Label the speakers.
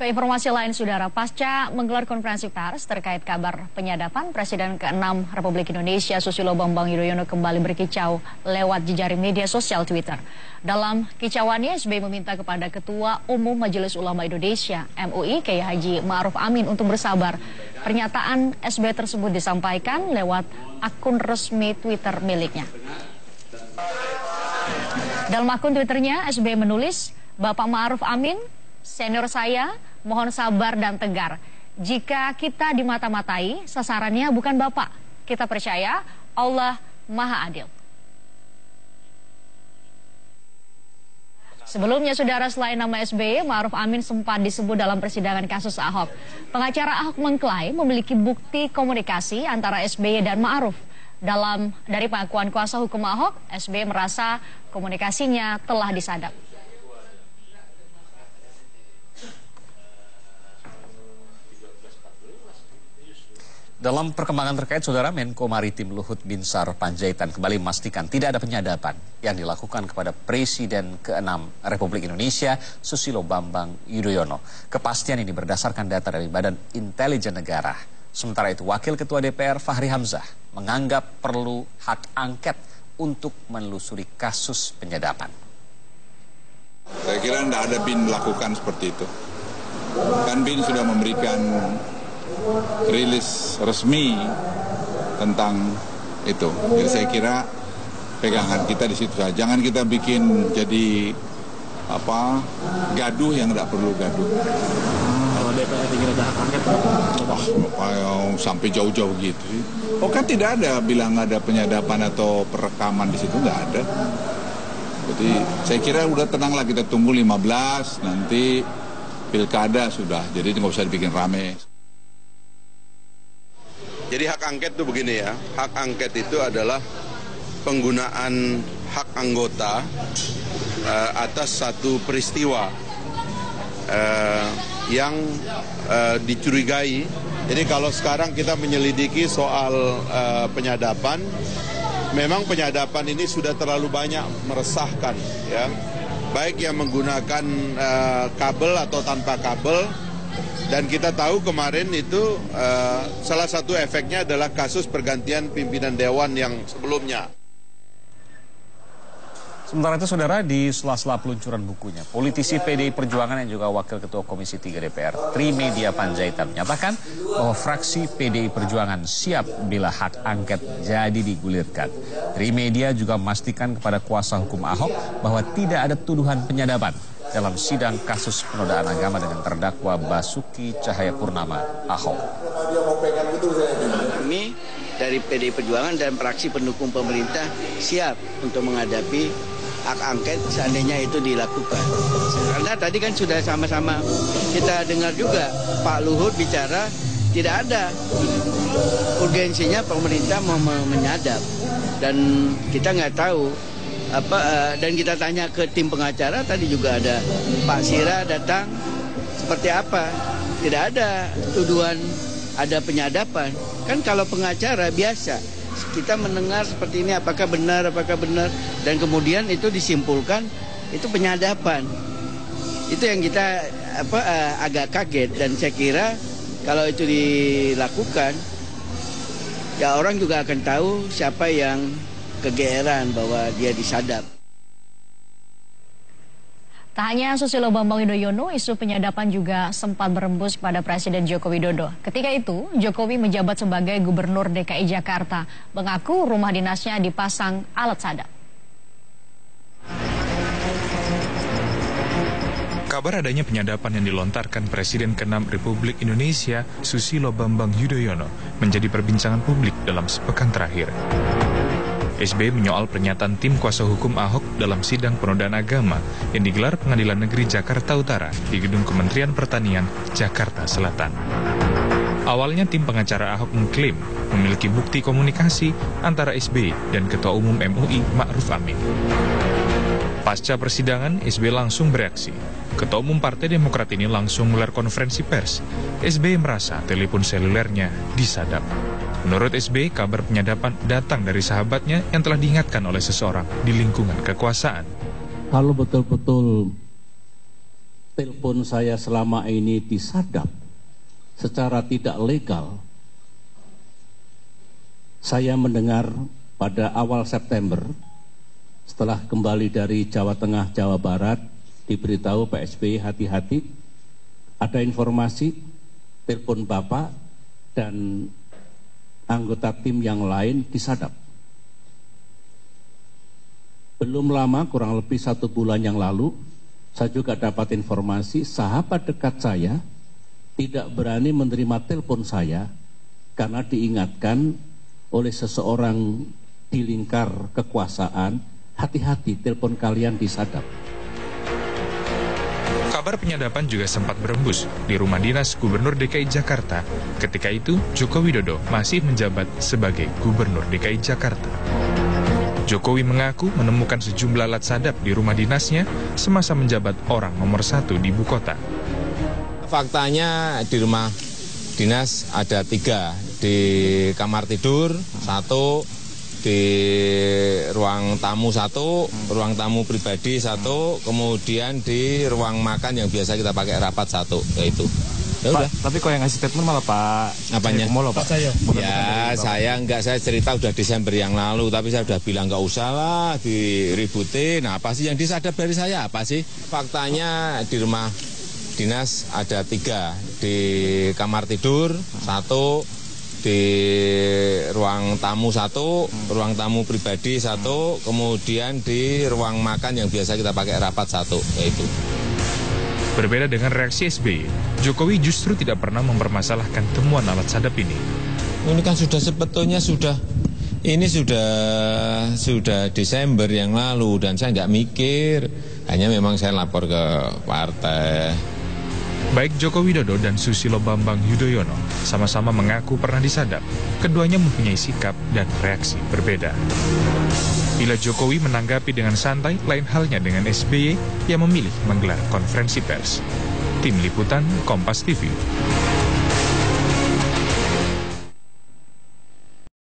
Speaker 1: Ke informasi lain, Saudara, pasca menggelar konferensi pers terkait kabar penyadapan Presiden ke-6 Republik Indonesia Susilo Bambang Yudhoyono kembali berkicau lewat jejaring media sosial Twitter. Dalam kicauannya, SBY meminta kepada Ketua Umum Majelis Ulama Indonesia (MUI) Kiai Haji Ma'ruf Amin untuk bersabar. Pernyataan SBY tersebut disampaikan lewat akun resmi Twitter miliknya. Dalam akun Twitternya, SBY menulis, "Bapak Ma'ruf Amin, senior saya, mohon sabar dan tegar. Jika kita dimata-matai, sasarannya bukan Bapak. Kita percaya Allah Maha Adil." Sebelumnya, Saudara, selain nama SBY, Ma'ruf Amin sempat disebut dalam persidangan kasus Ahok. Pengacara Ahok mengklaim memiliki bukti komunikasi antara SBY dan Ma'ruf. Dari pengakuan kuasa hukum Ahok, SBY merasa komunikasinya telah disadap.
Speaker 2: Dalam perkembangan terkait, Saudara, Menko Maritim Luhut Binsar Panjaitan kembali memastikan tidak ada penyadapan yang dilakukan kepada Presiden ke-6 Republik Indonesia Susilo Bambang Yudhoyono. Kepastian ini berdasarkan data dari Badan Intelijen Negara. Sementara itu, Wakil Ketua DPR Fahri Hamzah menganggap perlu hak angket untuk menelusuri kasus penyadapan.
Speaker 3: Saya kira tidak ada BIN melakukan seperti itu. Kan BIN sudah memberikan rilis resmi tentang itu. Jadi saya kira pegangan kita di situ saja. Jangan kita bikin jadi gaduh yang tidak perlu gaduh.
Speaker 4: Kalau DPR ingin ada hak angket,
Speaker 3: sampai jauh-jauh gitu. Oh kan tidak ada bilang ada penyadapan atau perekaman di situ, nggak ada. Jadi saya kira udah tenanglah, kita tunggu 15 nanti pilkada sudah. Jadi nggak usah dibikin rame.
Speaker 5: Jadi hak angket itu begini ya, hak angket itu adalah penggunaan hak anggota atas satu peristiwa yang dicurigai. Jadi kalau sekarang kita menyelidiki soal penyadapan, memang penyadapan ini sudah terlalu banyak meresahkan, ya, baik yang menggunakan kabel atau tanpa kabel. Dan kita tahu kemarin itu salah satu efeknya adalah kasus pergantian pimpinan dewan yang sebelumnya.
Speaker 2: Sementara itu, Saudara, di sela-sela peluncuran bukunya, politisi PDI Perjuangan yang juga Wakil Ketua Komisi 3 DPR, Trimedia Panjaitan, menyatakan bahwa fraksi PDI Perjuangan siap bila hak angket jadi digulirkan. Trimedia juga memastikan kepada kuasa hukum Ahok bahwa tidak ada tuduhan penyadapan dalam sidang kasus penodaan agama dengan terdakwa Basuki Cahayapurnama Ahok.
Speaker 6: Kami dari PDI Perjuangan dan fraksi pendukung pemerintah siap untuk menghadapi hak angket seandainya itu dilakukan. Karena tadi kan sudah sama-sama kita dengar juga Pak Luhut bicara tidak ada urgensinya pemerintah mau menyadap, dan kita nggak tahu dan kita tanya ke tim pengacara, tadi juga ada Pak Sira datang, seperti apa, tidak ada tuduhan ada penyadapan. Kan kalau pengacara biasa kita mendengar seperti ini, apakah benar, dan kemudian itu disimpulkan itu penyadapan. Itu yang kita agak kaget, dan saya kira kalau itu dilakukan ya orang juga akan tahu siapa yang kegeeran bahwa dia disadap.
Speaker 1: Tak hanya Susilo Bambang Yudhoyono, isu penyadapan juga sempat berembus kepada Presiden Joko Widodo. Ketika itu, Jokowi menjabat sebagai Gubernur DKI Jakarta, mengaku rumah dinasnya dipasang alat sadap.
Speaker 7: Kabar adanya penyadapan yang dilontarkan Presiden ke-6 Republik Indonesia, Susilo Bambang Yudhoyono, menjadi perbincangan publik dalam sepekan terakhir. SBY menyoal pernyataan tim kuasa hukum Ahok dalam sidang penodaan agama yang digelar Pengadilan Negeri Jakarta Utara di Gedung Kementerian Pertanian, Jakarta Selatan. Awalnya tim pengacara Ahok mengklaim memiliki bukti komunikasi antara SBY dan Ketua Umum MUI Ma'ruf Amin. Pasca persidangan, SBY langsung bereaksi. Ketua Umum Partai Demokrat ini langsung menggelar konferensi pers. SBY merasa telepon selulernya disadap. Menurut SBY, kabar penyadapan datang dari sahabatnya yang telah diingatkan oleh seseorang di lingkungan kekuasaan.
Speaker 4: Kalau betul-betul
Speaker 8: telepon saya selama ini disadap secara tidak legal. Saya mendengar pada awal September, setelah kembali dari Jawa Tengah, Jawa Barat, diberitahu Pak SBY hati-hati, ada informasi telepon Bapak dan anggota tim yang lain disadap. Belum lama, kurang lebih 1 bulan yang lalu, saya juga dapat informasi sahabat dekat saya tidak berani menerima telepon saya karena diingatkan oleh seseorang di lingkar kekuasaan, hati-hati telepon kalian disadap.
Speaker 7: Kabar penyadapan juga sempat berembus di rumah dinas Gubernur DKI Jakarta. Ketika itu, Joko Widodo masih menjabat sebagai Gubernur DKI Jakarta. Jokowi mengaku menemukan sejumlah alat sadap di rumah dinasnya semasa menjabat orang nomor 1 di ibu kota.
Speaker 9: Faktanya di rumah dinas ada 3, di kamar tidur 1, di ruang tamu 1, ruang tamu pribadi 1, kemudian di ruang makan yang biasa kita pakai rapat 1, yaitu. Ya udah.
Speaker 4: Tapi kok yang ngasih statement malah Pak
Speaker 9: Apanya?
Speaker 4: Kumolo, Pak.
Speaker 9: Ya, saya cerita udah Desember yang lalu, tapi saya udah bilang nggak usah lah diributin. Nah, apa sih yang disadap dari saya? Apa sih? Faktanya di rumah dinas ada 3, di kamar tidur 1, di ruang tamu 1, ruang tamu pribadi 1, kemudian di ruang makan yang biasa kita pakai rapat 1, yaitu.
Speaker 7: Berbeda dengan reaksi SBY, Jokowi justru tidak pernah mempermasalahkan temuan alat sadap ini.
Speaker 9: Ini kan sebetulnya sudah Desember yang lalu dan saya nggak mikir, hanya memang saya lapor ke partai.
Speaker 7: Baik Joko Widodo dan Susilo Bambang Yudhoyono sama-sama mengaku pernah disadap. Keduanya mempunyai sikap dan reaksi berbeda. Bila Jokowi menanggapi dengan santai, lain halnya dengan SBY yang memilih menggelar konferensi pers. Tim Liputan Kompas TV.